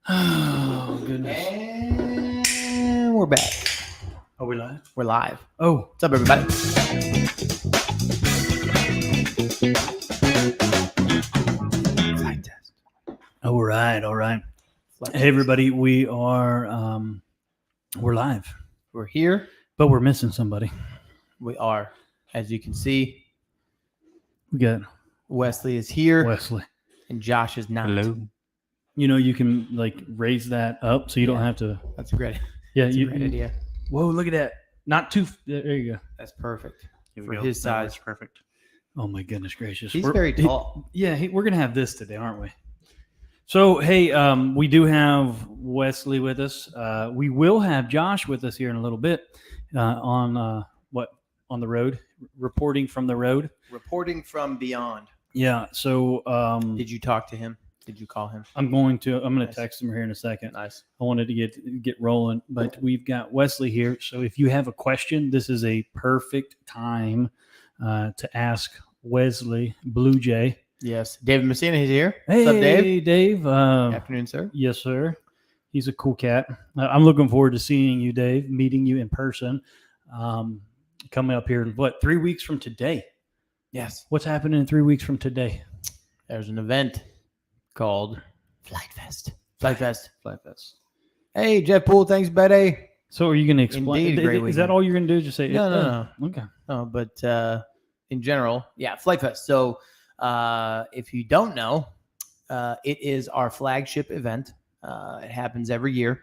Oh, goodness. And we're back. Are we live? We're live. Oh, What's up, everybody? Flight test. all right. Flight Hey, everybody, we are, we're live, test. We're here. but we're missing somebody. We are. As you can see, We got Wesley is here Wesley. and Josh is not. Hello. You know, you can like raise that up so you don't Yeah. have to. That's a great, Yeah, that's a you. great idea. Whoa, look at that. Not too. There you go. That's perfect. Here we For go. his That size. works perfect. Oh my goodness gracious. He's very tall. We're gonna have this today, aren't we? So hey, we do have Wesley with us. We will have Josh with us here in a little bit on the road, reporting from the road. Reporting from beyond. Yeah. So Did you talk to him? Did you call him? I'm going to Nice. text him here in a second. Nice. I wanted to get rolling, but we've got Wesley here. So if you have a question, this is a perfect time to ask Wesley Blue Jay. Yes. David Messina is here. Hey, What's up, Dave? Dave. Afternoon, sir. Yes, sir. He's a cool cat. I'm looking forward to seeing you, Dave, meeting you in person. Coming up here, 3 weeks from today? Yes. What's happening in 3 weeks from today? There's an event called Flight Fest. Flight Fest. Flight Fest. Hey, Jeff Poole. Thanks, buddy. So are you going to explain? Indeed, a great Is that weekend. all you're going to do? Just say No. Okay. But in general, yeah, Flight Fest. So if you don't know, it is our flagship event. It happens every year.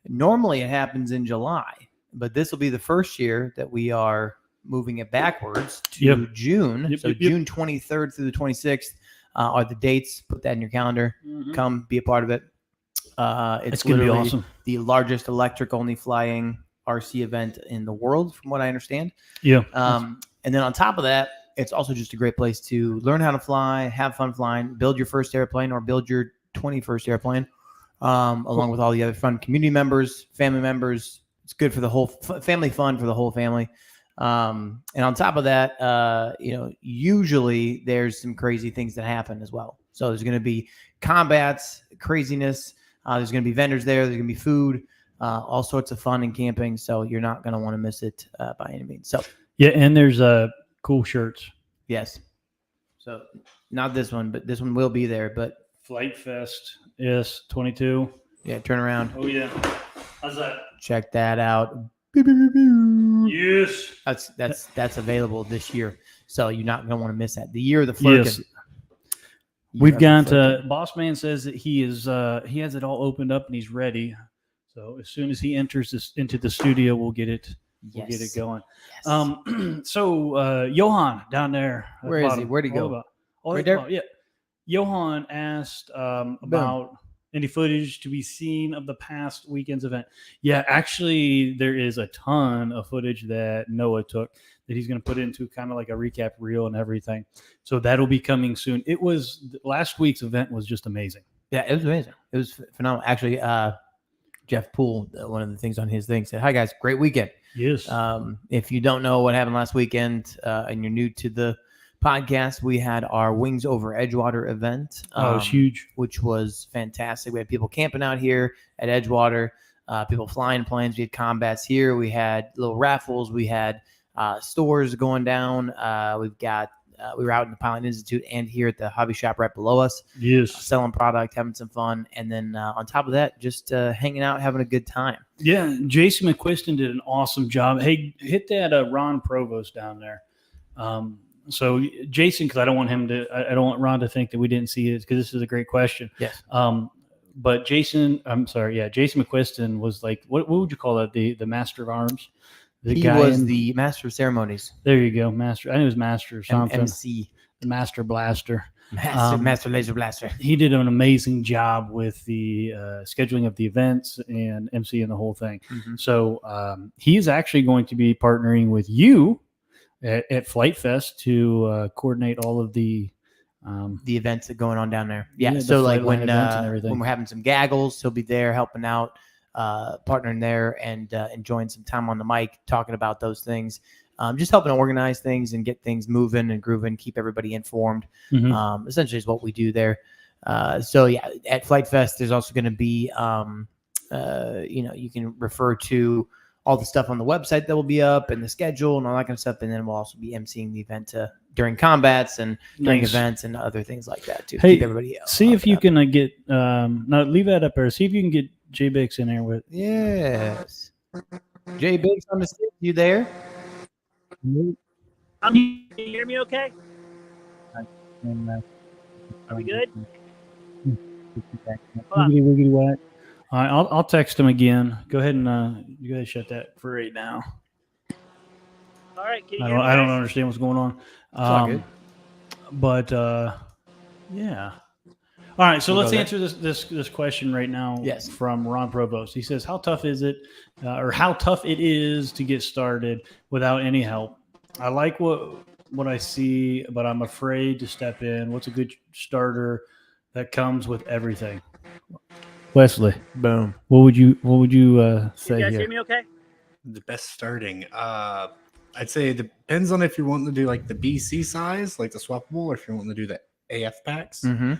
Normally, it happens in July, but this will be the first year that we are moving it backwards to June. Yep, So yep. June 23rd through the 26th are the dates. Put that in your calendar. Mhm. Come be a part of it. It's going to be literally awesome. the largest electric-only flying RC event in the world, from what I understand. Yeah. And then on top of that, it's also just a great place to learn how to fly, have fun flying, build your first airplane or build your 21st airplane, along with all the other fun community members, family members. It's good for the whole family, fun for the whole family. And on top of that, usually there's some crazy things that happen as well. So there's going to be combats, craziness. There's going to be vendors there. There's going to be food, all sorts of fun and camping. So you're not going to want to miss it by any means. So Yeah, and there's cool shirts. yes. So not this one, but this one will be there. But Flight Fest S22. yeah, turn around, Oh yeah. How's that? check that out. Yes. That's available this year. So you're not going to want to miss that. The year of the Flurkin. Yes. Year We've of the got Flurkin. Boss Man says that he has it all opened up and he's ready. So as soon as he enters this into the studio, we'll get it going. Yes. So Johan down there. at the Where is he? bottom, Where'd he all go? about- Right at the there? bottom, yeah. Johan asked about any footage to be seen of the past weekend's event. Yeah, actually, there is a ton of footage that Noah took that he's going to put into kind of like a recap reel and everything. So that'll be coming soon. Last week's event was just amazing. Yeah, it was amazing. It was phenomenal. Actually, Jeff Poole, one of the things on his thing, said, "Hi guys, great weekend." Yes. If you don't know what happened last weekend and you're new to the podcast, we had our Wings Over Edgewater event. It was huge. Which was fantastic. We had people camping out here at Edgewater, people flying planes. We had combats here. We had little raffles. We had stores going down. We were out in the Pilot Institute and here at the hobby shop right below us, Yes. selling product, having some fun. And then on top of that, just hanging out, having a good time. Yeah, Jason McQuiston did an awesome job. Hey, hit that Ron Provost down there. So Jason, because I don't want Ron to think that we didn't see it, because this is a great question. Yes. But Jason McQuiston was like, what would you call that? The master of arms? He was the master of ceremonies. There you go, master. I knew it was master or something. MC. The master blaster. Master Laser Blaster. He did an amazing job with the scheduling of the events and emceeing the whole thing. Mm-hmm. So he is actually going to be partnering with you at Flight Fest to coordinate all of the events that are going on down there. Yeah, Yeah. the So like Flightline events and everything. when we're having some gaggles, he'll be there helping out, partnering there and enjoying some time on the mic, talking about those things. Just helping to organize things and get things moving and grooving, keep everybody informed. Mhm. Essentially is what we do there. So yeah, at Flight Fest, there's also going to be, you can refer to all the stuff on the website that will be up and the schedule and all that kind of stuff. And then we'll also be emceeing the event during combats and during events and other things like that too. Hey, keep everybody see if you can get, no, leave that up there. See if you can get J Bix in there with. Yes. J Bix on the stage. You there? Can you hear me okay? Are we good? Wiggity whack. All right, I'll text him again. Go ahead and shut that for right now. All right. Can you hear me? I don't understand what's going on. all good. But yeah. All right, so let's go answer this question right now. Yes. From Ron Provost. He says, "How tough is it, or how tough it is to get started without any help? I like what I see, but I'm afraid to step in. What's a good starter that comes with everything?" Wesley, Boom. what would you say Can you guys here? hear me okay? The best starting. I'd say it depends on if you're wanting to do like the BC size, like the swappable, or if you're wanting to do the AF packs Mm-hmm.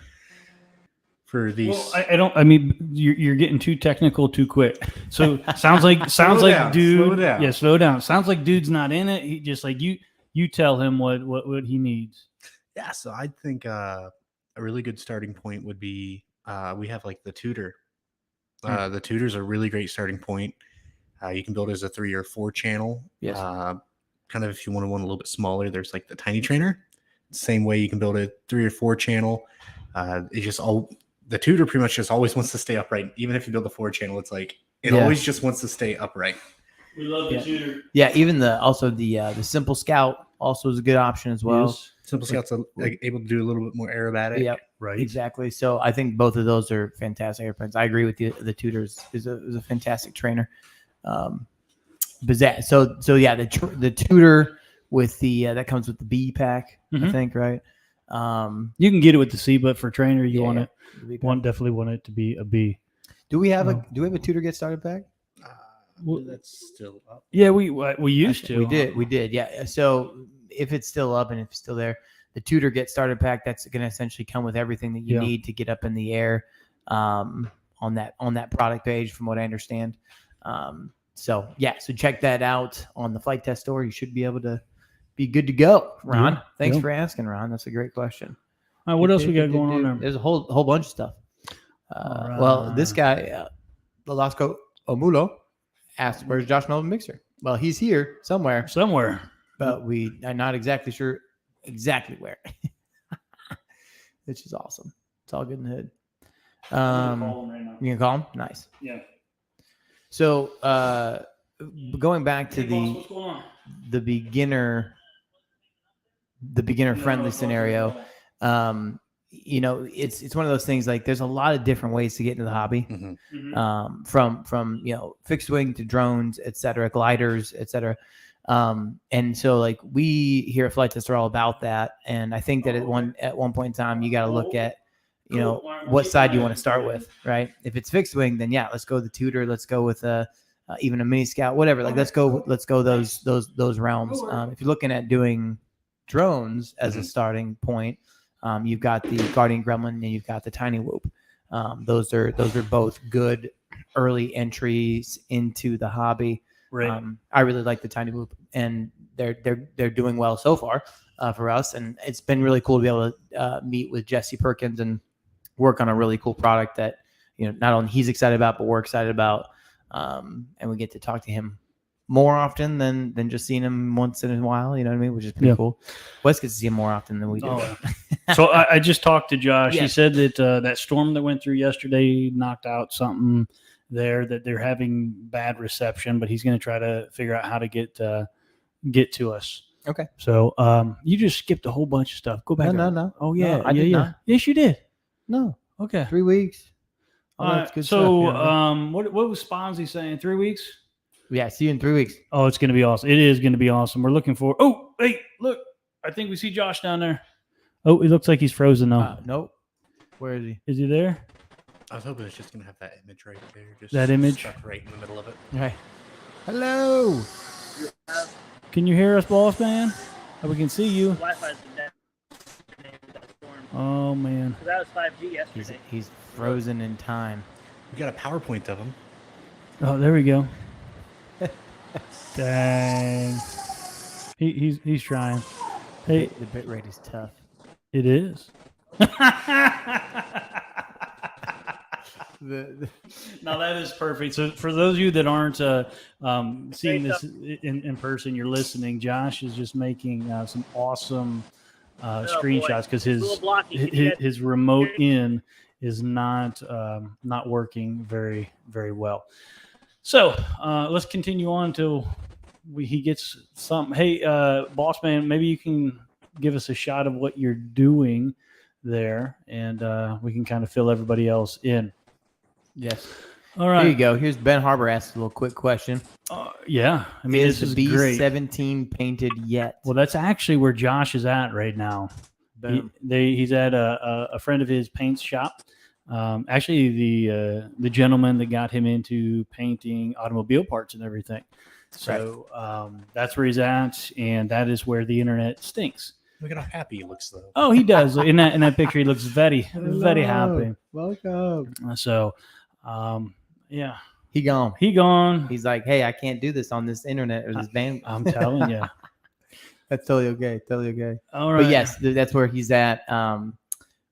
for these. Well, I don't. I mean, you're getting too technical too quick. So sounds like Slow down, dude. slow down. Yeah, slow down. Sounds like dude's not in it. He just like you tell him what he needs. Yeah, so I think a really good starting point would be we have like the tutor. The tutor's a really great starting point. You can build as a 3 or 4 channel. Yes. Kind of if you want one a little bit smaller, there's like the tiny trainer. Same way you can build a 3 or 4 channel. It's just the tutor pretty much just always wants to stay upright. Even if you build the 4 channel, it's like it always just wants to stay upright. We love the tutor. Yeah, even the simple scout also is a good option as well. Yes. Simple Scouts are able to do a little bit more aerobatic. Yep. Right. Exactly. So I think both of those are fantastic airplanes. I agree with you. The tutors is a fantastic trainer. But the tutor with the that comes with the B pack, I think, right? You can get it with the C, but for trainer, you want it. One. Definitely want it to be a B. Do we have a tutor get started pack? That's still up. Yeah, we used to. We did. Yeah. So if it's still up and if it's still there, the tutor get started pack, that's going to essentially come with everything that you need to get up in the air on that product page, from what I understand. So check that out on the Flight Test store. You should be able to be good to go. Ron, thanks for asking, Ron. That's a great question. All right, what else we got going on there? There's a whole bunch of stuff. Well, this guy, Velasco Omulo, asked, "Where's Josh Melvin Mixer?" Well, he's here somewhere, but we are not exactly sure exactly where. Which is awesome. It's all good in the hood. You can call him? Nice. Yeah. So going back to the beginner friendly scenario, it's one of those things, like there's a lot of different ways to get into the hobby. Mm-hmm. From fixed wing to drones, etc., gliders, etc. And so like we here at Flight Test are all about that. And I think that at one point in time, you got to look at, what side you want to start with, right? If it's fixed wing, then let's go the tutor. Let's go with even a mini scout, whatever. Like let's go those realms. If you're looking at doing drones as a starting point, you've got the Guardian Gremlin and you've got the Tiny Whoop. Those are both good early entries into the hobby. Right. I really like the Tiny Whoop, and they're doing well so far for us. And it's been really cool to be able to meet with Jesse Perkins and work on a really cool product that not only he's excited about, but we're excited about. And we get to talk to him more often than just seeing him once in a while, you know what I mean? Which is pretty cool. Wes gets to see him more often than we do. So I just talked to Josh. Yeah. He said that that storm that went through yesterday knocked out something there, that they're having bad reception, but he's going to try to figure out how to get to us. Okay. So you just skipped a whole bunch of stuff. Go back. No. Oh yeah, No, I did not. Yes, you did. No. Okay. 3 weeks. All right. Good So stuff, what was Sponzy saying? 3 weeks? yeah, see you in 3 weeks. Oh, it's going to be awesome. It is going to be awesome. We're looking for. Oh, hey, look! I think we see Josh down there. Oh, it looks like he's frozen though. Nope. Where is he? Is he there? I was hoping it's just gonna have that image right there. Just That image? stuck right in the middle of it. Right. Hello. Can you hear us, boss man? Oh, we can see you. Wi-Fi's been down. That storm. Oh man. So that was 5G yesterday. He's frozen in time. We got a PowerPoint of him. Oh, there we go. Dang. He's trying. Hey, The bit rate is tough. it is. No, that is perfect. So for those of you that aren't seeing this in person, you're listening. Josh is just making some awesome screenshots because his remote in is not working very well. So let's continue on until he gets something. Hey, boss man, maybe you can give us a shot of what you're doing there, and we can kind of fill everybody else in. Yes. All right. Here you go. Here's Ben Harber asked a little quick question. Yeah. I mean, is this the is great. B17 painted yet? Well, that's actually where Josh is at right now. He's at a friend of his paint shop. Actually, the gentleman that got him into painting automobile parts and everything. So that's where he's at, and that is where the internet stinks. Look at how happy he looks, though. Oh, he does. In that picture, he looks very happy. Welcome. So, yeah. He gone. He's like, hey, I can't do this on this internet or this band. I'm telling you. That's totally okay. All right. But yes, that's where he's at.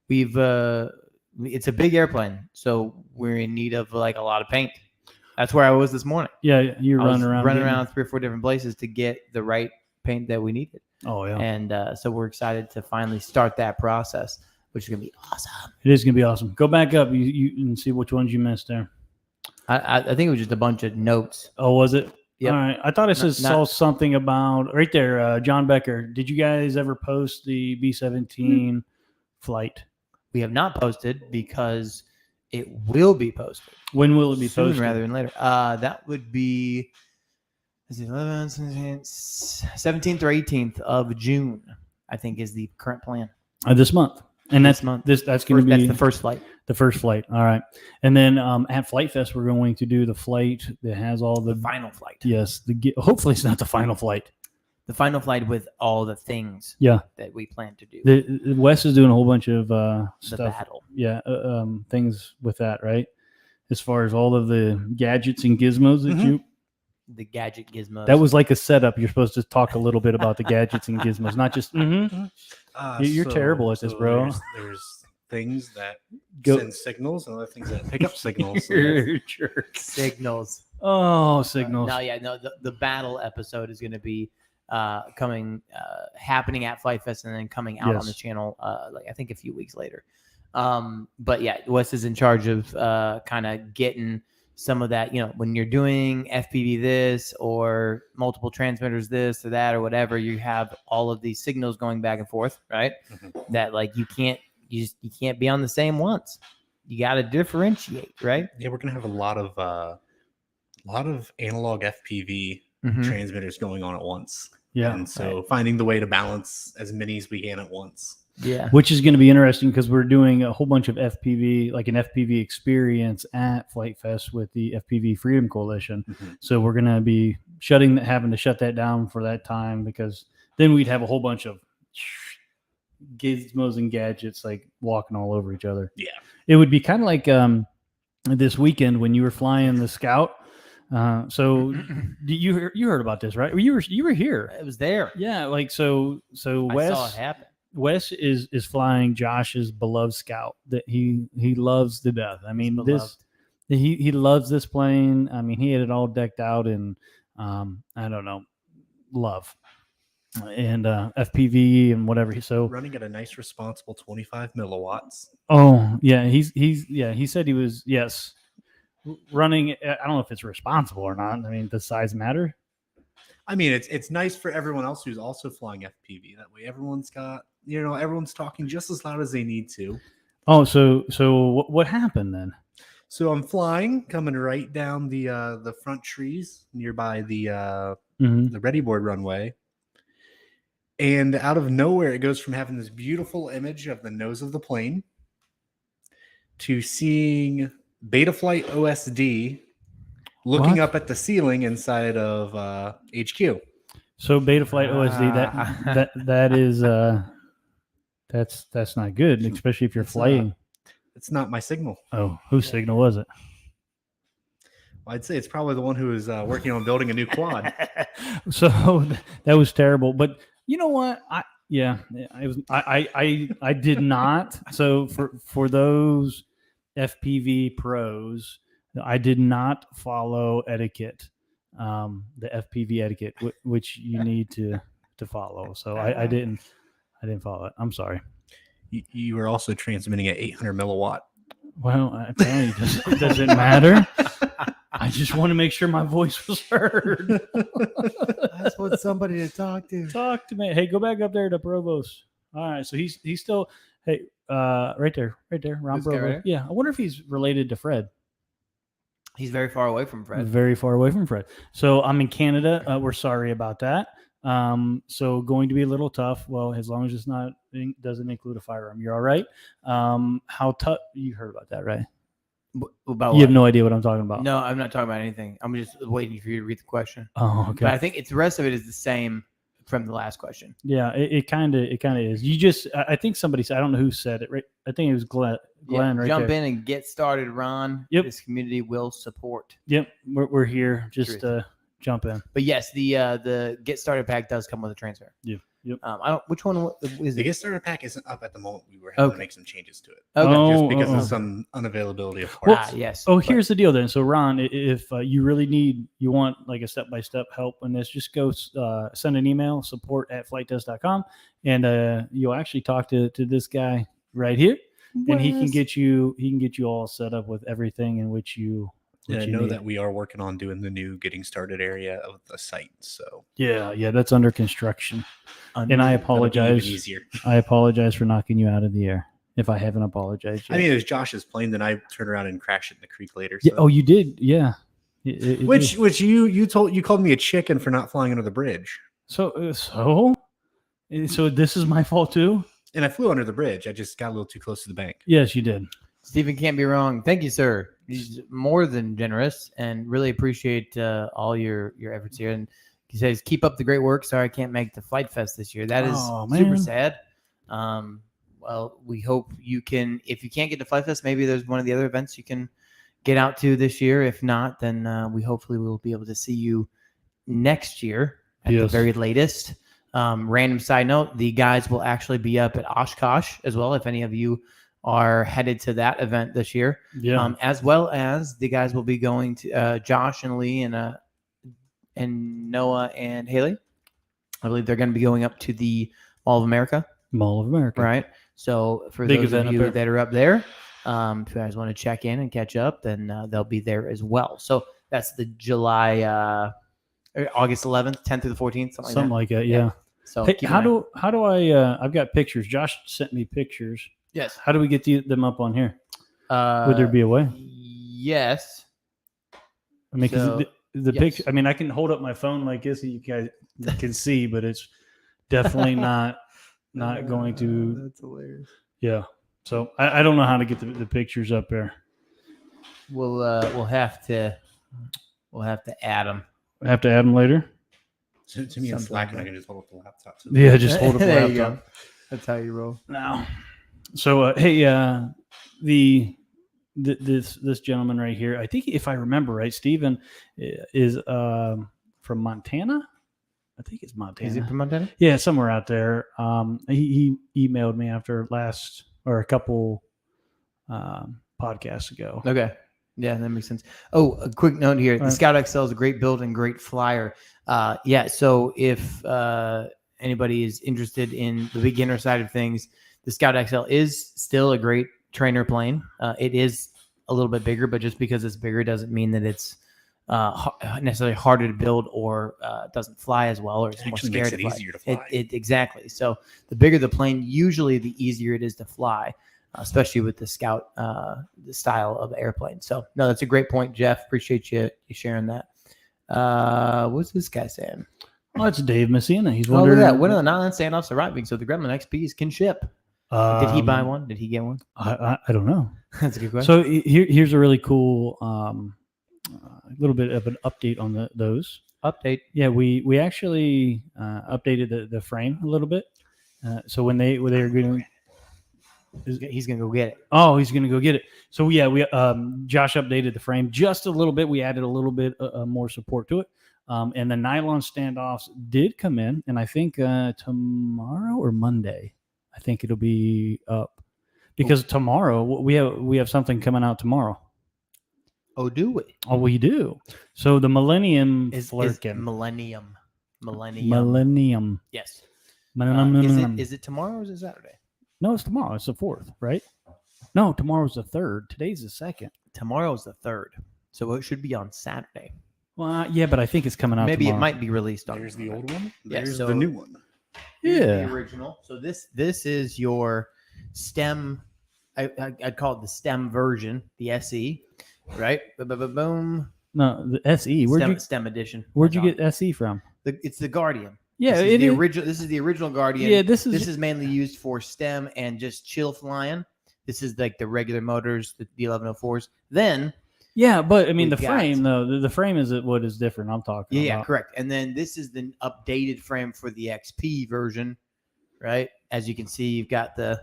It's a big airplane, so we're in need of like a lot of paint. That's where I was this morning. Yeah, you're running around 3 or 4 different places to get the right paint that we needed. Oh yeah. And so we're excited to finally start that process, which is gonna be awesome. It is gonna be awesome. Go back up, you and see which ones you missed there. I think it was just a bunch of notes. Oh, was it? Yep. All right. I thought I saw something about right there. John Becker. Did you guys ever post the B17 Flite? We have not posted because it will be posted. When will it be Soon posted? rather than later. That would be 17th or 18th of June, I think, is the current plan. This month. And This that's month. that's going to be That's the first flight. The first flight. All right. And then at Flite Fest, we're going to do the flight that has all the Final flight. Yes. Hopefully it's not the final flight. The final flight with all the things that we plan to do. The Wes is doing a whole bunch of stuff. The battle. Yeah. Things with that, right? As far as all of the gadgets and gizmos that the gadget gizmos. That was like a setup. You're supposed to talk a little bit about the gadgets and gizmos, not just. You're terrible at this, bro. There's things that send signals and other things that pick up signals. Signals. Oh, signals. The battle episode is going to be happening at Flite Fest and then coming out on the channel, I think a few weeks later. But yeah, Wes is in charge of kind of getting some of that, when you're doing FPV this or multiple transmitters this or that or whatever, you have all of these signals going back and forth, right? Mm-hmm. That like you can't be on the same ones. You got to differentiate, right? Yeah, we're gonna have a lot of analog FPV transmitters going on at once. Yeah, and so finding the way to balance as many as we can at once. Yeah, which is going to be interesting because we're doing a whole bunch of FPV, like an FPV experience at Flite Fest with the FPV Freedom Coalition. Mm-hmm. So we're going to be having to shut that down for that time because then we'd have a whole bunch of gizmos and gadgets like walking all over each other. Yeah, it would be kind of like this weekend when you were flying the Scout. So you heard about this, right? You were here. It was there. Yeah, like so Wes. I saw it happen. Wes is flying Josh's beloved Scout that he loves to death. I mean, he loves this plane. I mean, he had it all decked out in I don't know, love and FPV and whatever. So running at a nice, responsible 25 milliwatts. Oh yeah, he said he was running. I don't know if it's responsible or not. I mean, does size matter? I mean, it's nice for everyone else who's also flying FPV. That way, everyone's talking just as loud as they need to. Oh, so what happened then? So I'm coming right down the front trees nearby the ready board runway, and out of nowhere, it goes from having this beautiful image of the nose of the plane to seeing Betaflight OSD. Looking up at the ceiling inside of HQ. So Betaflight OSD, that is That's not good, especially if you're It's not. flying. It's not my signal. Oh, whose signal was it? Well, I'd say it's probably the one who is working on building a new quad. So that was terrible. But you know what? I did not. So for those FPV pros, I did not follow etiquette, the FPV etiquette, which you need to follow. So I didn't follow it. I'm sorry. You were also transmitting at 800 milliwatt. Well, apparently it doesn't matter. I just want to make sure my voice was heard. I just want somebody to talk to. Talk to me. Hey, go back up there to Provost. All right, so he's still right there, Ron This guy Provost. right here? Yeah, I wonder if he's related to Fred. He's very far away from Fred. Very far away from Fred. So I'm in Canada. We're sorry about that. So going to be a little tough. Well, as long as it's not doesn't include a firearm, you're all right. How tough? You heard about that, right? About You have what? no idea what I'm talking about. No, I'm not talking about anything. I'm just waiting for you to read the question. Oh, okay. But I think the rest of it is the same from the last question. Yeah, it kind of is. You just, I think somebody said, I don't know who said it. Right? I think it was Glenn right jump there. in and get started, Ron. Yep. This community will support. Yep, we're here. Just jump in. But yes, the get started pack does come with a transfer. Yep. I don't. Which one is The it? Get Starter Pack isn't up at the moment. We were having to make some changes to it. Okay. Oh, Just because oh. of some unavailability of parts. Yes. Oh, but- here's the deal then. So Ron, if you really you want like a step-by-step help in this, just go send an email, support@flitetest.com, and you'll actually talk to this guy right here, and he can get you all set up with everything in which you. And I you know need. that we are working on doing the new getting started area of the site. So Yeah, that's under construction. And I that'll be apologize. even easier. I apologize for knocking you out of the air. If I haven't apologized yet. I mean, it was Josh's plane. Then I turned around and crashed it in the creek later. Yeah, So. oh, you did. Yeah. It Which did. you called me a chicken for not flying under the bridge, So this is my fault too. and I flew under the bridge. I just got a little too close to the bank. Yes, you did. Stephen can't be wrong. Thank you, sir. He's more than generous, and really appreciate all your efforts here. And he says, "Keep up the great work." Sorry, I can't make the Flight Fest this year. That is Oh, super man. sad. Well, we hope you can. If you can't get to Flight Fest, maybe there's one of the other events you can get out to this year. If not, then we hopefully will be able to see you next year at the Yes. very latest. Random side note: the guys will actually be up at Oshkosh as well. If any of you are headed to that event this year, Yeah. as well as the guys will be going to Josh and Lee and Noah and Haley. I believe they're going to be going up to the Mall of America, Mall of America. right? So for Big those event of up you there. that are up there, if you guys want to check in and catch up, then they'll be there as well. So that's the August 11th, 10th through the 14th, Something like that. Yeah. So Hey, keep how an eye. do I? I've got pictures. Josh sent me pictures. Yes. How do we get them up on here? Would there be a way? Yes. I mean, because So, the yes. picture. I mean, I can hold up my phone like this, and you guys can see, but it's definitely not going to. That's hilarious. Yeah. So I don't know how to get the pictures up there. We'll have to add them. I have to add them later. To me, in Something Slack, like and I that. can just hold up the laptop. So Yeah, just hold up the There you laptop. go. That's how you roll. Now, so hey, this gentleman right here, I think if I remember right, Steven is from Montana. I think it's Montana. Is it from Montana? Yeah, somewhere out there. He emailed me after a couple podcasts ago. Okay. Yeah, that makes sense. Oh, a quick note here. The Right. Scout XL is a great build and great flyer. Yeah, so if anybody is interested in the beginner side of things, the Scout XL is still a great trainer plane. It is a little bit bigger, but just because it's bigger doesn't mean that it's necessarily harder to build or doesn't fly as well, or it's It more actually scary makes to it fly. easier to fly. Exactly. So the bigger the plane, usually the easier it is to fly, especially with the Scout the style of airplane. So no, that's a great point, Jeff. Appreciate you sharing that. What's this guy saying? Oh, it's Dave Messina. He's Oh, look wondering. at that. When are the nylon standoffs arriving? So the Gremlin XPs can ship. Did he buy one? Did he get one? I don't know. That's a good question. So here's a really cool little bit of an update on those. Update. Yeah, we actually updated the frame a little bit. So when they were He's gonna go get it. Oh, he's gonna go get it. So yeah, we Josh updated the frame just a little bit. We added a little bit more support to it, and the nylon standoffs did come in, and I think tomorrow or Monday, I think it'll be up because tomorrow we have something coming out tomorrow. Oh, do we? Oh, we do. So the Millennium Is Flirkin. Millennium. Yes. Is it tomorrow or is it Saturday? No, it's tomorrow. It's the 4th, right? No, tomorrow's the 3rd. Today's the 2nd. Tomorrow's the 3rd. So it should be on Saturday. Well, yeah, but I think it's coming out Maybe tomorrow. it might be released on. There's the old one. Yeah, There's so- the new one. Here's Yeah. the original. So this is your STEM. I'd call it the STEM version, the SE, right? Boom. No, the SE. STEM edition. Where'd you get SE from? It's the Guardian. Yeah, this is it the is. original. This is the original Guardian. Yeah, this is mainly used for STEM and just chill flying. This is like the regular motors, the 1104s. Then yeah, but I mean the we've got- frame though. The frame is what is different. I'm talking yeah, about. correct. And then this is the updated frame for the XP version, right? As you can see, you've got the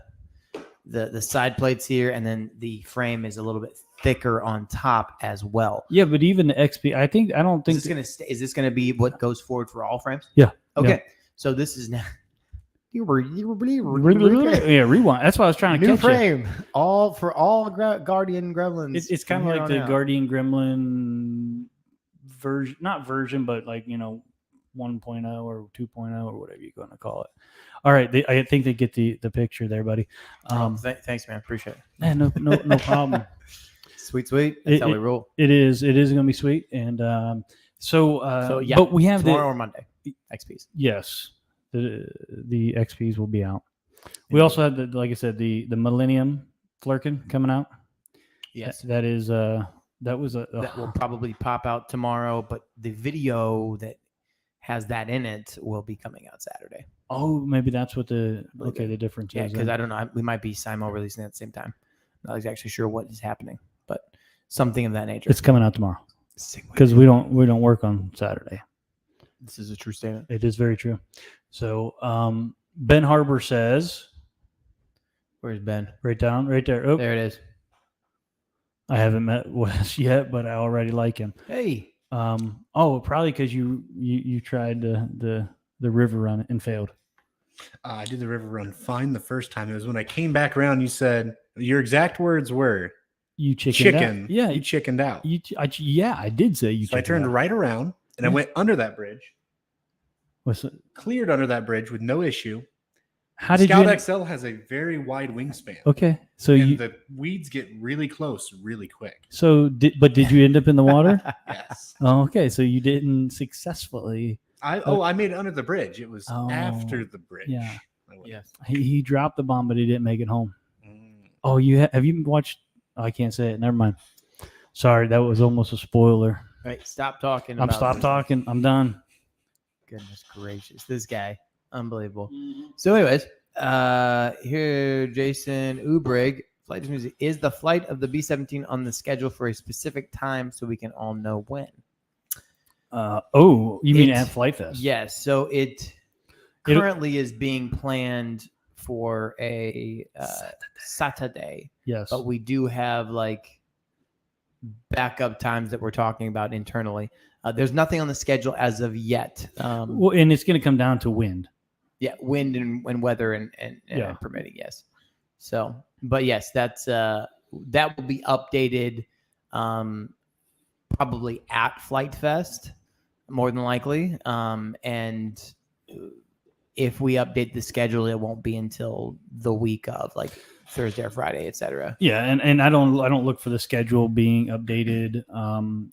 side plates here, and then the frame is a little bit thicker on top as well. Yeah, but even the XP, I don't think Is this gonna be what goes forward for all frames? Yeah. Okay. Yeah. So this is now. yeah, rewind. That's why I was trying to New catch you. frame, all Guardian Gremlins. It's kind from of here like on the out. Guardian Gremlin version, not version, but like 1.0 or 2.0 or whatever you're going to call it. All right, I think they get the picture there, buddy. Thanks, man. Appreciate it. No problem. Sweet. That's how we roll. It is going to be sweet, and so yeah, but we have tomorrow or Monday. XPs. Yes, the XPs will be out. We also have like I said, the Millennium Flirkin coming out. Yes, that is that will probably pop out tomorrow, but the video that has that in it will be coming out Saturday. Oh, maybe that's what the difference is. Yeah, because I don't know. We might be simul releasing it at the same time. Not exactly sure what is happening, but something of that nature. It's coming out tomorrow because we don't work on Saturday. This is a true statement. It is very true. So Ben Harber says, "Where's Ben?" Right there. Oh, there it is. I haven't met Wes yet, but I already like him. Hey. Probably because you tried the river run and failed. I did the river run fine the first time. It was when I came back around. You said your exact words were, "You chickened chicken." out. Yeah, you chickened out. I did say you. So I turned right around and I went under that bridge. What's it? Cleared under that bridge with no issue. How did Scout you? XL has a very wide wingspan. Okay, so and the weeds get really close really quick. So did you end up in the water? Yes. Oh, okay, so you didn't successfully. I made it under the bridge. It was after the bridge. Yeah. Yes. He dropped the bomb, but he didn't make it home. Mm. Oh, have you watched? Oh, I can't say it. Never mind. Sorry, that was almost a spoiler. Right. Stop talking. Talking. I'm done. Goodness gracious, this guy, unbelievable. So, anyways, here Jason Ubrig, Flight Music, is the flight of the B-17 on the schedule for a specific time so we can all know when? You mean at Flight Fest? Yes. So it currently is being planned for a Saturday. Yes. But we do have like backup times that we're talking about internally. There's nothing on the schedule as of yet. Well, and it's going to come down to wind. Yeah, wind and weather and permitting. Yes. So, but yes, that will be updated probably at Flight Fest, more than likely. And if we update the schedule, it won't be until the week of, like Thursday or Friday, etc. Yeah, and I don't look for the schedule being updated.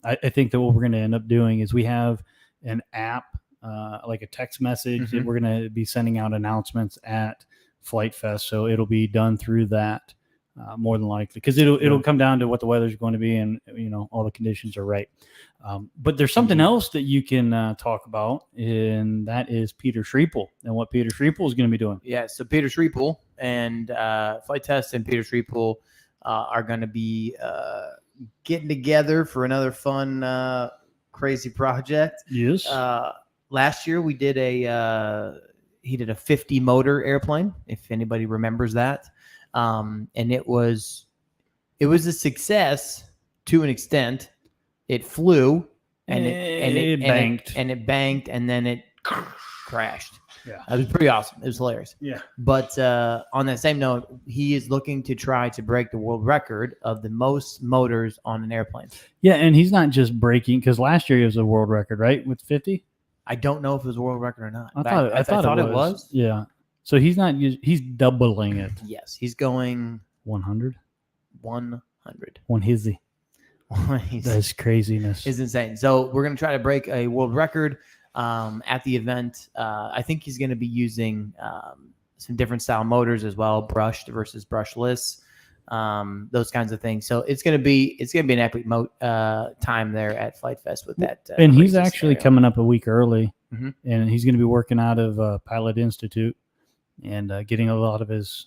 I think that what we're going to end up doing is we have an app, like a text message that we're going to be sending out announcements at Flight Fest. So it'll be done through that more than likely, because it'll come down to what the weather's going to be and all the conditions are right. But there's something else that you can talk about, and that is Peter Schriepel and what Peter Schriepel is going to be doing. Yeah, so Peter Schriepel and Flight Test and Peter Schriepel are going to be getting together for another fun, crazy project. Yes. Last year we did he did a 50 motor airplane, if anybody remembers that. and it was a success to an extent. It flew and it banked and then it crashed. Yeah, it was pretty awesome. It was hilarious. yeah. But on that same note, he is looking to try to break the world record of the most motors on an airplane. Yeah, and he's not just breaking, because last year he was a world record, right, with 50. I don't know if it was a world record or not. I thought it was. Yeah. So he's not. He's doubling it. Yes, he's going 100. 100. One hizzy. That's craziness. It's insane. So we're going to try to break a world record at the event. I think he's going to be using some different style motors as well, brushed versus brushless, those kinds of things. So it's going to be an epic time there at Flite Fest with that. And he's actually coming up a week early, mm-hmm. and he's going to be working out of Pilot Institute and getting a lot of his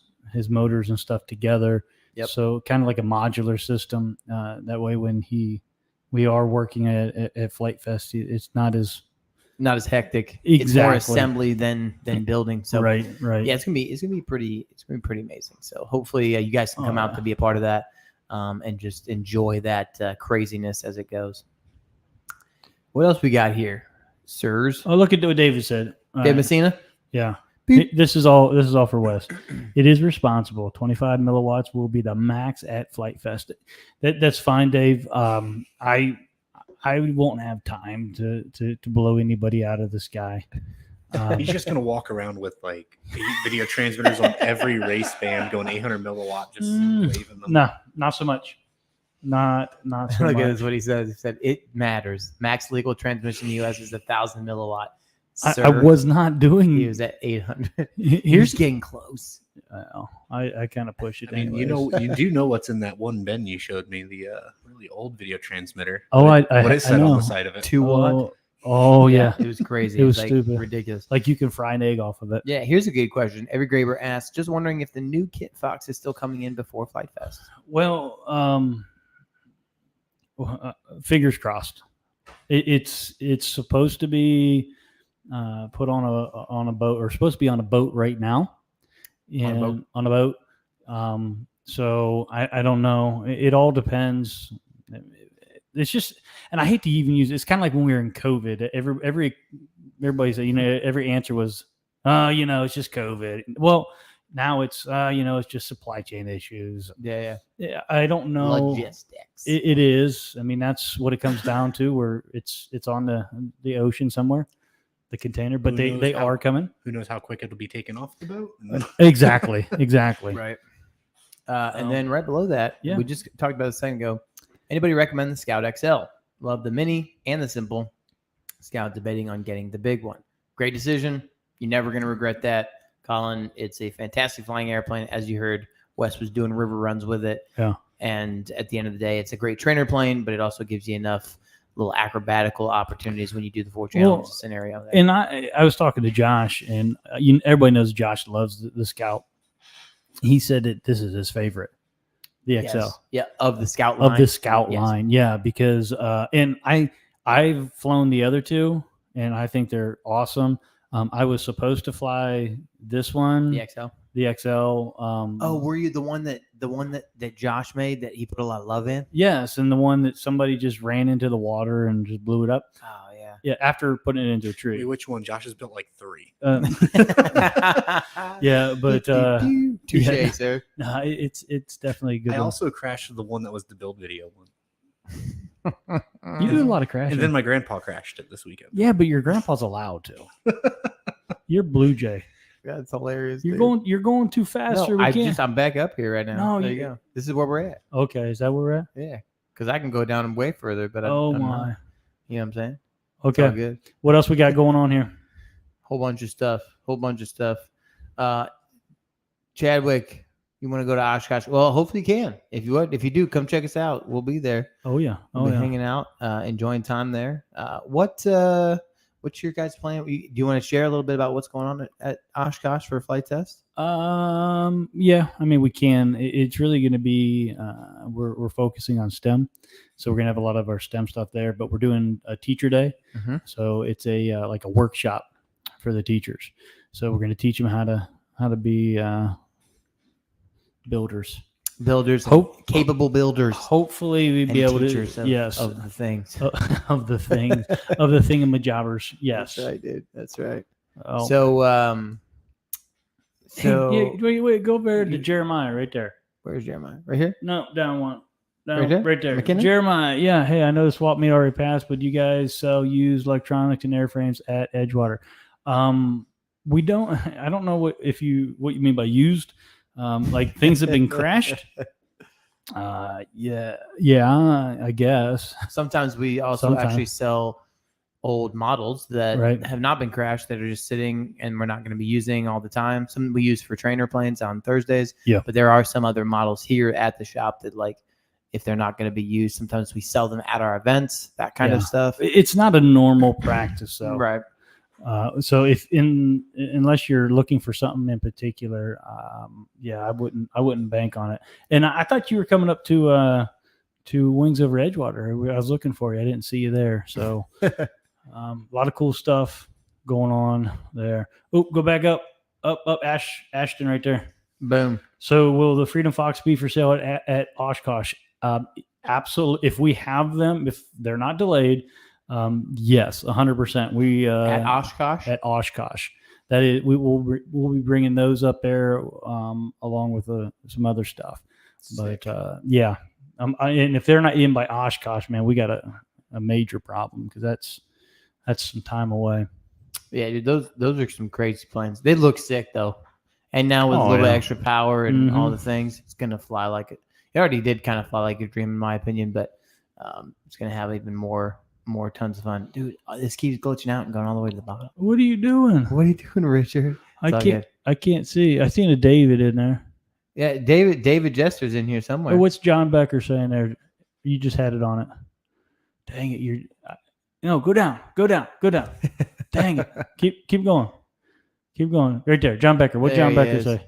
motors and stuff together. Yep. So kind of like a modular system. That way, when we are working at Flite Fest, it's not as hectic. Exactly. It's more assembly than building. So right. Yeah, it's gonna be pretty amazing. So hopefully you guys can come out to be a part of that and just enjoy that craziness as it goes. What else we got here, sirs? Oh, look at what David said. Dave Messina. Yeah. This is all for Wes. It is responsible. 25 milliwatts will be the max at Flite Fest. That's fine, Dave. I won't have time to blow anybody out of the sky. He's just gonna walk around with like 8 video transmitters on every race band, going 800 milliwatt, just waving them. No, not so much. Not so much. Look at this, what he says. He said it matters. Max legal transmission in the U.S. is 1,000 milliwatt. I was not doing. He was at 800. Here's getting close. I kind of push it. I mean, you do know what's in that one Ben you showed me, the really old video transmitter. What it said on the side of it? 2 watt. Oh yeah, it was crazy. It was like stupid, ridiculous. Like you can fry an egg off of it. Yeah, here's a good question. Every Graber asks, just wondering if the new Kit Fox is still coming in before Flite Fest. Well, fingers crossed. It's supposed to be put on a boat, or supposed to be on a boat right now. On a boat. So I don't know. It all depends. It's just, and I hate to even use it. It's kind of like when we were in COVID. Everybody said, every answer was, it's just COVID. Well, now it's, it's just supply chain issues. Yeah. I don't know. Logistics. It is. I mean, that's what it comes down to. Where it's on the ocean somewhere, the container. But they are coming. Who knows how quick it'll be taken off the boat? Exactly. Right. And then right below that, we just talked about a second ago. Anybody recommend the Scout XL? Love the mini and the simple. Scout debating on getting the big one. Great decision. You're never going to regret that. Colin, it's a fantastic flying airplane. As you heard, Wes was doing river runs with it. Yeah. And at the end of the day, it's a great trainer plane, but it also gives you enough little acrobatical opportunities when you do the 4-channel scenario. There. And I was talking to Josh, and everybody knows Josh loves the Scout. He said that this is his favorite. The XL. Yes. Yeah, of the Scout line. Of the Scout line, yeah, because and I've flown the other two, and I think they're awesome. I was supposed to fly this one, the XL. The XL. Were you the one that Josh made that he put a lot of love in? Yes, and the one that somebody just ran into the water and just blew it up. Oh yeah. Yeah, after putting it into a tree. Wait, which one? Josh has built like 3. Yeah, but touche, sir. No, it's definitely a good. I one. also crashed the one that was the build video one. You do a lot of crashing. And then my grandpa crashed it this weekend. Yeah, but your grandpa's allowed to. You're Blue Jay. Yeah, it's hilarious. You're going too fast. No, I'm back up here right now. No, there you go. This is where we're at. Okay, is that where we're at? Yeah, because I can go down way further, but oh I'm my, not. You know what I'm saying? Okay, it's all good. What else we got going on here? Whole bunch of stuff. Chadwick, you want to go to Oshkosh? Well, hopefully you can. If you do, come check us out. We'll be there. Oh yeah, We'll be hanging out, enjoying time there. What's your guys' plan? Do you want to share a little bit about what's going on at Oshkosh for Flite Test? Yeah, I mean we can. It's really going to be we're focusing on STEM, so we're going to have a lot of our STEM stuff there. But we're doing a teacher day, so it's a like a workshop for the teachers. So we're going to teach them how to be builders. Capable builders. Hopefully we'd be able to of the things. of the things of the thingamajobbers. Yes. That's right, dude. That's right. Oh. So wait, go over to Jeremiah right there. Where's Jeremiah? Right here? No, down one. Right there? Right there. McKinnon? Jeremiah. Yeah. Hey, I know the swap meet already passed, but you guys sell used electronics and airframes at Edgewater. We don't. I don't know what you mean by used. Like things have been crashed. Yeah, I guess. Sometimes we also actually sell old models that have not been crashed that are just sitting and we're not going to be using all the time. Some we use for trainer planes on Thursdays. Yeah. But there are some other models here at the shop that, like, if they're not going to be used, sometimes we sell them at our events, that kind of stuff. It's not a normal practice, though. Right. So unless you're looking for something in particular, I wouldn't bank on it. And I thought you were coming up to Wings Over Edgewater. I was looking for you. I didn't see you there. So a lot of cool stuff going on there. Oh, go back up, Ashton right there. Boom. So will the Freedom Fox be for sale at Oshkosh? Absolutely. If we have them, if they're not delayed, yes, 100%. We at Oshkosh. At Oshkosh, that is, we'll be bringing those up there along with some other stuff. Sick. But and if they're not in by Oshkosh, man, we got a major problem because that's some time away. Yeah, dude, those are some crazy planes. They look sick though, and now with a little bit extra power and all the things, it's gonna fly like it. It already did kind of fly like a dream, in my opinion, but it's gonna have even more tons of fun. Dude, this keeps glitching out and going all the way to the bottom. What are you doing? What are you doing, Richard? I can't see. I seen a David in there. Yeah, David Jester's in here somewhere. Or what's John Becker saying there? You just had it on it. Dang it! Go down. Dang it! Keep going. Right there, John Becker. What John Becker say?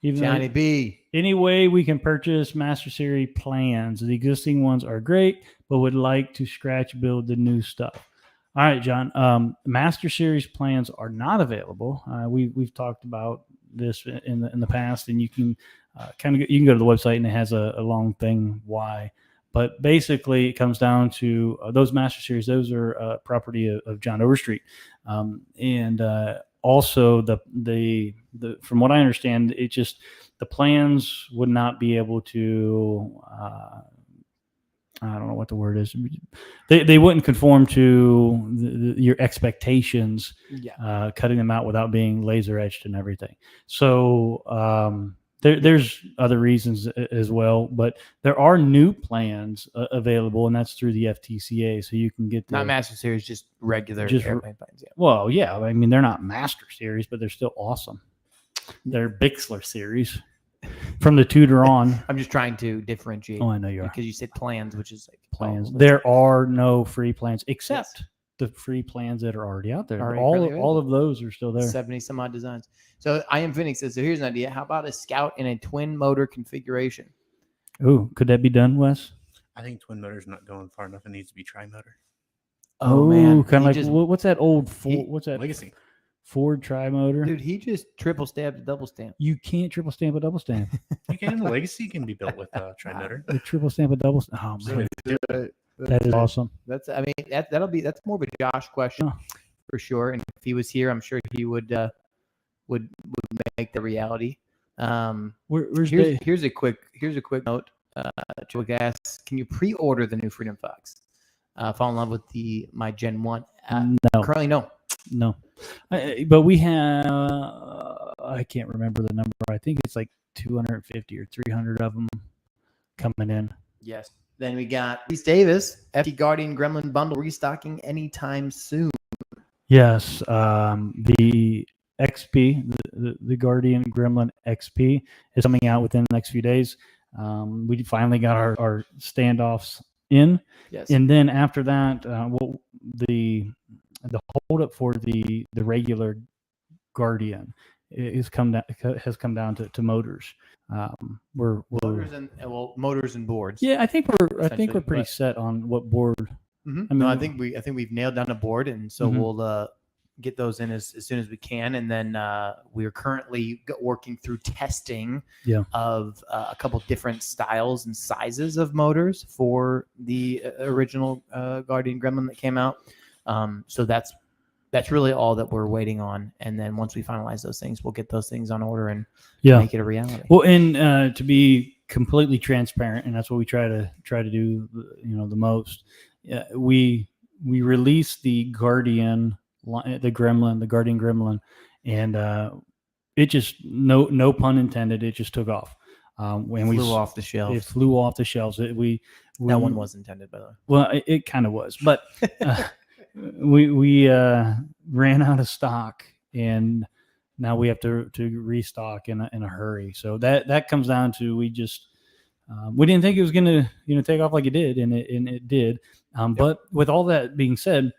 Johnny B. Any way we can purchase Master Series plans? The existing ones are great, but would like to scratch build the new stuff. All right, John. Master Series plans are not available. We've talked about this in the past, and you can you can go to the website and it has a long thing why. But basically, it comes down to those Master Series. Those are property of John Overstreet, and also the from what I understand, it just the plans would not be able to. I don't know what the word is. They wouldn't conform to your expectations. Yeah. Cutting them out without being laser etched and everything. So there's other reasons as well, but there are new plans available, and that's through the FTCA. So you can get not Master Series, just regular airplane plans. Yeah. Well, yeah. I mean, they're not Master Series, but they're still awesome. They're Bixler Series. From the Tudor on. I'm just trying to differentiate. Oh, I know you are. Because you said plans, which is like plans. There are no free plans except the free plans that are already out there. All of those are still there. 70 some odd designs. So I Am Phoenix says, so here's an idea. How about a Scout in a twin motor configuration? Ooh, could that be done, Wes? I think twin motor's not going far enough. It needs to be tri-motor. Oh man. Kind of like, what's that old what's that? Legacy. Ford tri-motor. Dude, he just triple stabbed a double stamp. You can't triple stamp a double stamp. You can. The Legacy can be built with tri-motor. The triple stamp a double stamp. Oh man, that is awesome. That's more of a Josh question for sure. And if he was here, I'm sure he would make the reality. Here's a quick note. Chuck asks, can you pre-order the new Freedom Fox? Fall in love with my Gen 1? No. Currently, no. But we have, I can't remember the number. I think it's like 250 or 300 of them coming in. Yes. Then we got Reese Davis, FT Guardian Gremlin bundle restocking anytime soon. Yes. The XP, the Guardian Gremlin XP is coming out within the next few days. We finally got our standoffs in. Yes. And then after that, the holdup for the regular Guardian has come down to motors. Motors and boards. Yeah, I think we're pretty set on what board. Mm-hmm. I mean, I think we've nailed down a board, and so get those in as soon as we can. And then we are currently working through testing of a couple different styles and sizes of motors for the original Guardian Gremlin that came out. So that's really all that we're waiting on. And then once we finalize those things, we'll get those things on order and make it a reality. Well, and to be completely transparent, and that's what we try to do, the most. We released the Guardian Gremlin, and it just no pun intended. It just took off. When we flew off the shelves. It flew off the shelves. That one was intended, by the way. Well, it kind of was, but we ran out of stock, and now we have to restock in a hurry. So that comes down to we didn't think it was going to take off like it did, and it did. But with all that being said,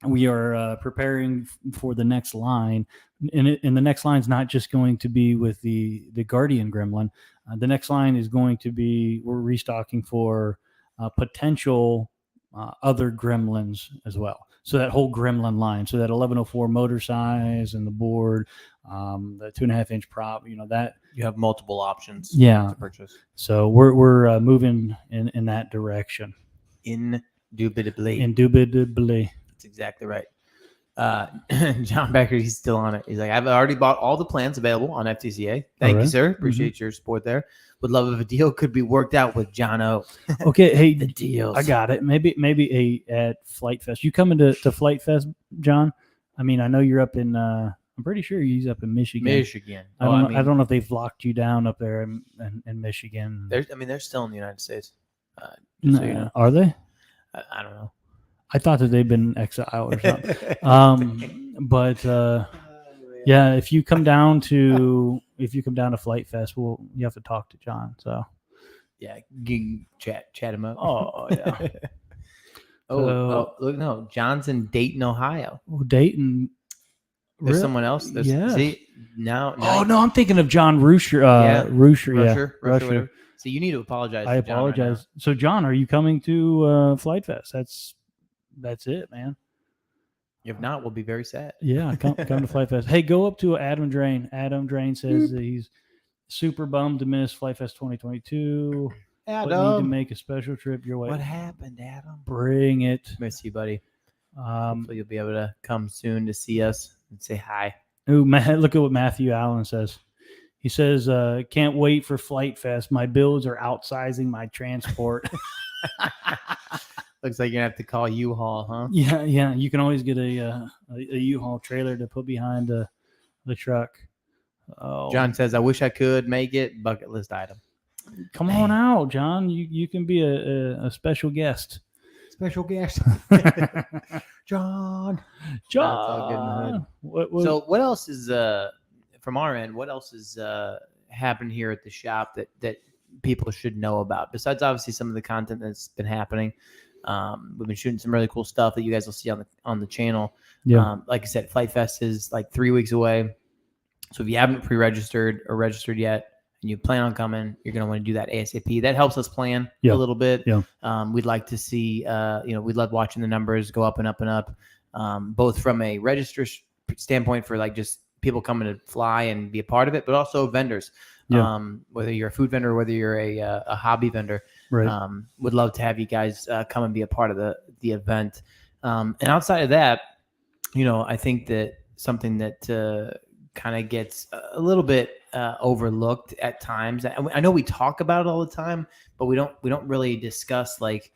we are preparing for the next line, and the next line is not just going to be with the Guardian Gremlin. The next line is going to be, we're restocking for potential other Gremlins as well. So that whole Gremlin line, so that 1104 motor size and the board, the 2.5-inch prop, that you have multiple options to purchase. So we're moving in that direction. Indubitably. That's exactly right. John Becker, he's still on it. He's like, I've already bought all the plans available on FTCA. Thank you, sir. Appreciate your support there. Would love if a deal could be worked out with John O. Okay, hey, the deals. I got it. Maybe at Flite Fest. You coming to Flite Fest, John? I mean, I know you're up in. I'm pretty sure he's up in Michigan. I don't know if they've locked you down up there in Michigan. They're still in the United States. Are they? I don't know. I thought that they've been exiled or something. But if you come down to Flite Fest, you have to talk to John. So chat him up. Oh yeah. Look, no, John's in Dayton, Ohio. Oh, Dayton. There's someone else. See, now. Oh no, I'm thinking of John Rusher. Rusher. So you need to apologize. I apologize. Right, so John, are you coming to Flite Fest? That's it, man. If not, we'll be very sad. Yeah, come to Flite Fest. Hey, go up to Adam Drain. Adam Drain says that he's super bummed to miss Flite Fest 2022. Adam, but need to make a special trip your way. What happened, Adam? Bring it. Miss you, buddy. Hopefully you'll be able to come soon to see us and say hi. Ooh, look at what Matthew Allen says. He says, can't wait for Flite Fest. My builds are outsizing my transport. Looks like you're going to have to call U-Haul, huh? Yeah. You can always get a U-Haul trailer to put behind the truck. Oh. John says, I wish I could make it. Bucket list item. Come on out, John. You can be a special guest. Special guest. John. That's all good in the hood. So what else is, from our end, what else is happened here at the shop that people should know about? Besides, obviously, some of the content that's been happening. We've been shooting some really cool stuff that you guys will see on the channel. Yeah. Like I said, Flite Fest is like 3 weeks away. So if you haven't pre-registered or registered yet and you plan on coming, you're going to want to do that ASAP. That helps us plan a little bit. Yeah. We'd like to see, we love watching the numbers go up and up and up, both from a register standpoint for like just people coming to fly and be a part of it, but also vendors. Yeah. Whether you're a food vendor or whether you're a hobby vendor, right. Would love to have you guys come and be a part of the event. And outside of that, I think that something that kind of gets a little bit overlooked at times. I know we talk about it all the time, but we don't really discuss like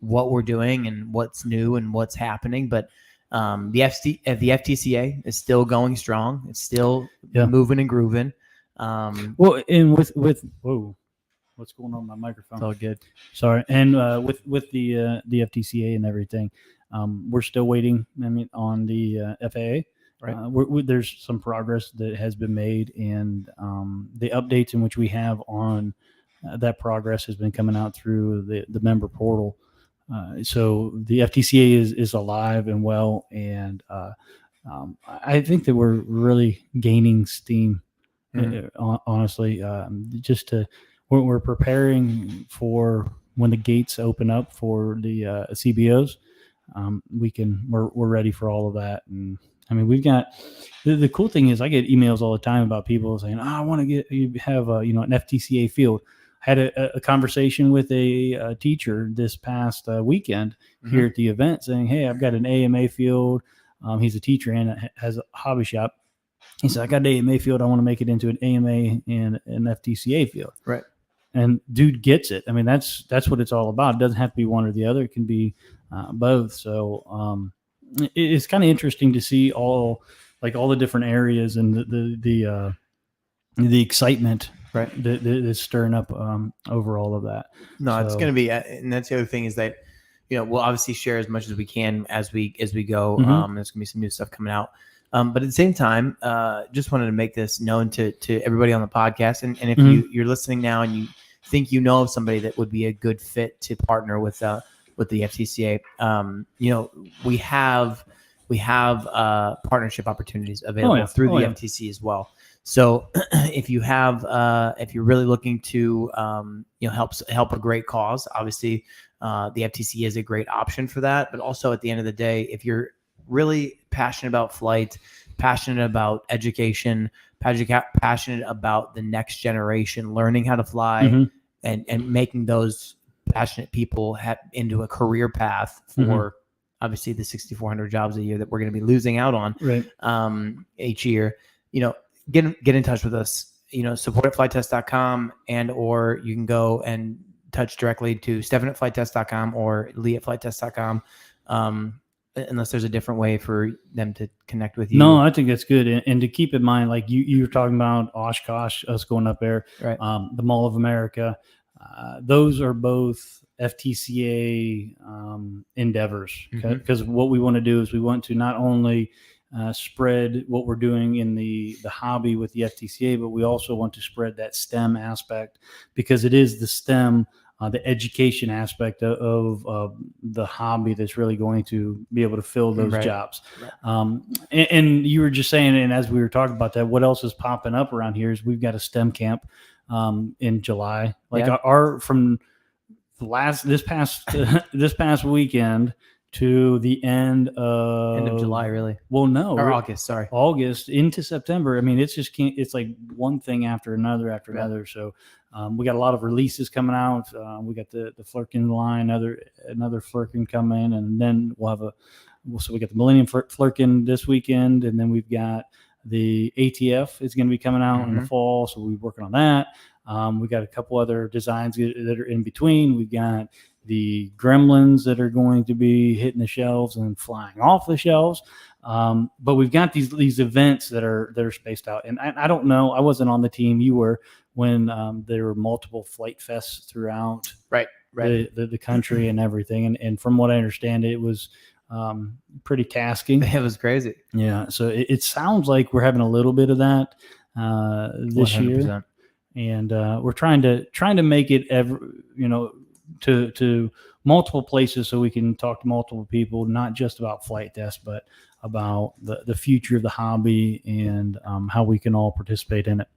what we're doing and what's new and what's happening. But the FTCA is still going strong. It's still moving and grooving. Well, and with whoa, what's going on with my microphone? It's all good. Sorry. And with the FTCA and everything, we're still waiting. On the FAA. Right. There's some progress that has been made, and the updates in which we have on that progress has been coming out through the member portal. So the FTCA is alive and well, and I think that we're really gaining steam. Mm-hmm. Honestly, we're preparing for when the gates open up for the CBOs. We're ready for all of that, and I mean, we've got the cool thing is I get emails all the time about people saying, I want to have an FTCA field. I had a conversation with a teacher this past weekend here at the event saying, hey, I've got an AMA field. He's a teacher and has a hobby shop. He said, I got an AMA field. I want to make it into an AMA and an FTCA field. Right. And dude gets it. I mean, that's what it's all about. It doesn't have to be one or the other. It can be both. So it's kind of interesting to see all the different areas and the excitement, right, that's stirring up over all of that. No, it's going to be, and that's the other thing is that, we'll obviously share as much as we can as we go. There's going to be some new stuff coming out. But at the same time, just wanted to make this known to everybody on the podcast. And if you're listening now and you think of somebody that would be a good fit to partner with the FTCA, we have partnership opportunities available through the FTC as well. So if you're really looking to help a great cause, obviously the FTC is a great option for that. But also at the end of the day, if you're really passionate about flight, passionate about education, passionate about the next generation, learning how to fly, and making those passionate people into a career path for obviously the 6,400 jobs a year that we're going to be losing out on each year, get in touch with us, support at flitetest.com, and or you can go and touch directly to Stefan at flitetest.com or Lee at flitetest.com. Unless there's a different way for them to connect with you. No, I think that's good. And to keep in mind, like you were talking about Oshkosh, us going up there, right. The Mall of America, those are both FTCA endeavors. Because what we want to do is we want to not only spread what we're doing in the hobby with the FTCA, but we also want to spread that STEM aspect, because it is the STEM, the education aspect of the hobby that's really going to be able to fill those jobs. Right. And you were just saying, and as we were talking about that, what else is popping up around here is we've got a STEM camp in July. From this past weekend to the end of July, really. Well, no, or August. Sorry, August into September. I mean, it's like one thing after another after another. So we got a lot of releases coming out. We got the Flirkin line, another Flirkin coming, and then so we got the Millennium Flirkin this weekend, and then we've got the ATF is going to be coming out in the fall. So we're working on that. We got a couple other designs that are in between. We've got the Gremlins that are going to be hitting the shelves and flying off the shelves. But we've got these events that are spaced out. And I don't know, I wasn't on the team. You were, when there were multiple flight fests throughout the country and everything. And from what I understand, it was pretty tasking. It was crazy. Yeah. So it sounds like we're having a little bit of that this 100%. Year. And we're trying to make it to multiple places so we can talk to multiple people, not just about flight test, but about the future of the hobby and how we can all participate in it.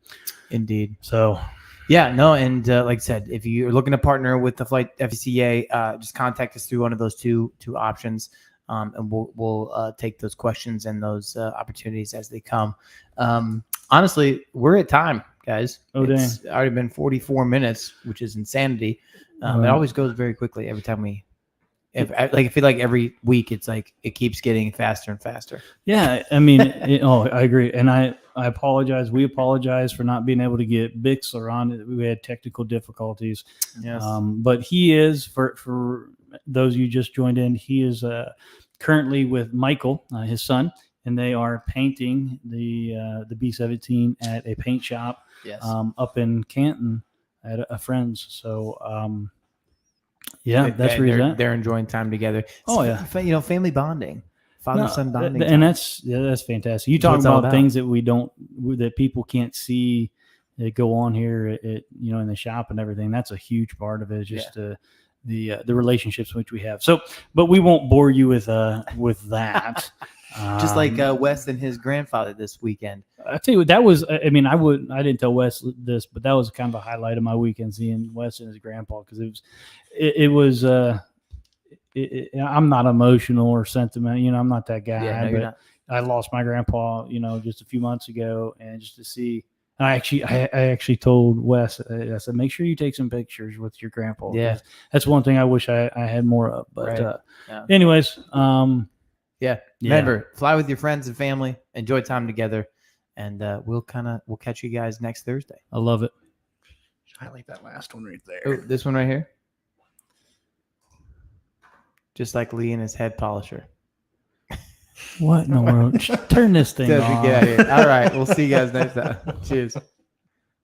Indeed. So, yeah, no, and like I said, if you're looking to partner with the Flight FTCA, just contact us through one of those two options, and we'll take those questions and those opportunities as they come. Honestly, we're at time, guys. It's already been 44 minutes, which is insanity. It always goes very quickly every time I feel like every week it's like it keeps getting faster and faster. Yeah, I mean, I agree, and I apologize. We apologize for not being able to get Bixler on. We had technical difficulties. Yes, but he is for those of you just joined in. He is currently with Michael, his son, and they are painting the B-17 at a paint shop. Yes. Up in Canton at a friend's. So, that's where he's at. They're enjoying time together. Family bonding, father-son bonding. And that's fantastic. You talk about things that people can't see that go on here in the shop and everything. That's a huge part of it. Just the relationships which we have. So, but we won't bore you with that. Just like Wes and his grandfather this weekend. I tell you what, that was. I mean, I didn't tell Wes this, but that was kind of a highlight of my weekend, seeing Wes and his grandpa, because I'm not emotional or sentimental. I'm not that guy. Yeah, no, you're not. I lost my grandpa, just a few months ago, and just to see. I actually told Wes, I said, make sure you take some pictures with your grandpa. Yeah. That's one thing I wish I had more of. But Yeah. anyways, Remember, fly with your friends and family, enjoy time together, and we'll catch you guys next Thursday. I love it. I like that last one right there. Oh, this one right here. Just like Lee and his head polisher. What in the world? Turn this thing off. Get out of here. All right, we'll see you guys next time. Cheers.